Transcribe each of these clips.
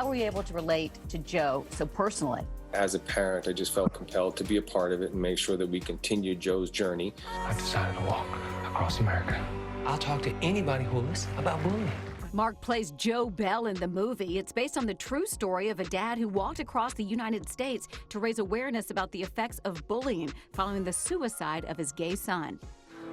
How were you able to relate to Joe so personally? As a parent, I just felt compelled to be a part of it and make sure that we continued Joe's journey. I've decided to walk across America. I'll talk to anybody who'll listen about bullying. Mark plays Joe Bell in the movie. It's based on the true story of a dad who walked across the United States to raise awareness about the effects of bullying following the suicide of his gay son.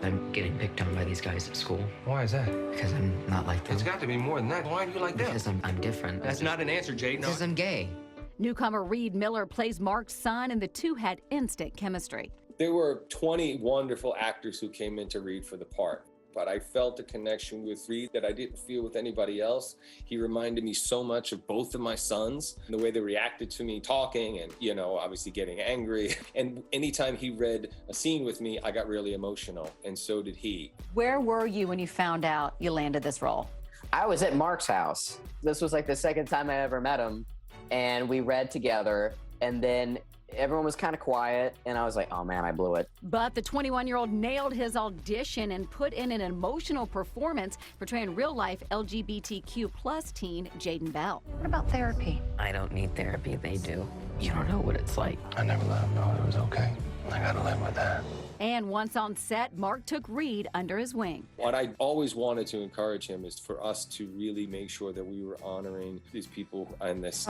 I'm getting picked on by these guys at school. Why is that? Because I'm not like them. It's got to be more than that. Why are you like that? Because I'm different. That's not an answer, Jade. Because I'm gay. Newcomer Reid Miller plays Mark's son, and the two had instant chemistry. There were 20 wonderful actors who came in to read for the part. But I felt a connection with Reid that I didn't feel with anybody else. He reminded me so much of both of my sons, and the way they reacted to me talking and, you know, obviously getting angry. And anytime he read a scene with me, I got really emotional, and so did he. Where were you when you found out you landed this role? I was at Mark's house. This was like the second time I ever met him, and we read together, and then everyone was kind of quiet, and I was like, oh man, I blew it. But the 21-year-old nailed his audition and put in an emotional performance portraying real-life LGBTQ plus teen Jaden Bell. What about therapy? I don't need therapy, they do. You don't know what it's like. I never let him know it was okay. I gotta live with that. And once on set, Mark took Reid under his wing. What I always wanted to encourage him is for us to really make sure that we were honoring these people in this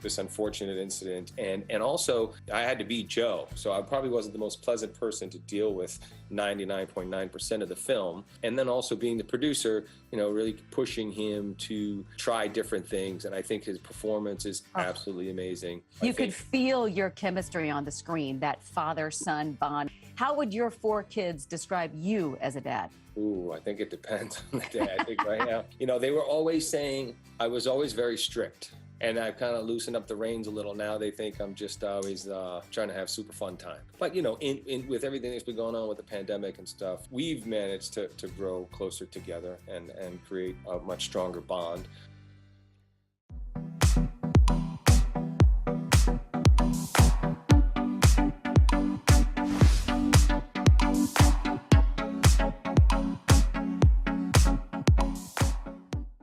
this unfortunate incident. And also, I had to be Joe, so I probably wasn't the most pleasant person to deal with 99.9% of the film. And then also being the producer, you know, really pushing him to try different things. And I think his performance is absolutely amazing. You could feel your chemistry on the screen, that father-son bond. How would your 4 kids describe you as a dad? Ooh, I think it depends on the day. I think right now, you know, they were always saying I was always very strict. And I've kind of loosened up the reins a little. Now they think I'm just always trying to have super fun time. But, you know, with everything that's been going on with the pandemic and stuff, we've managed to grow closer together and create a much stronger bond.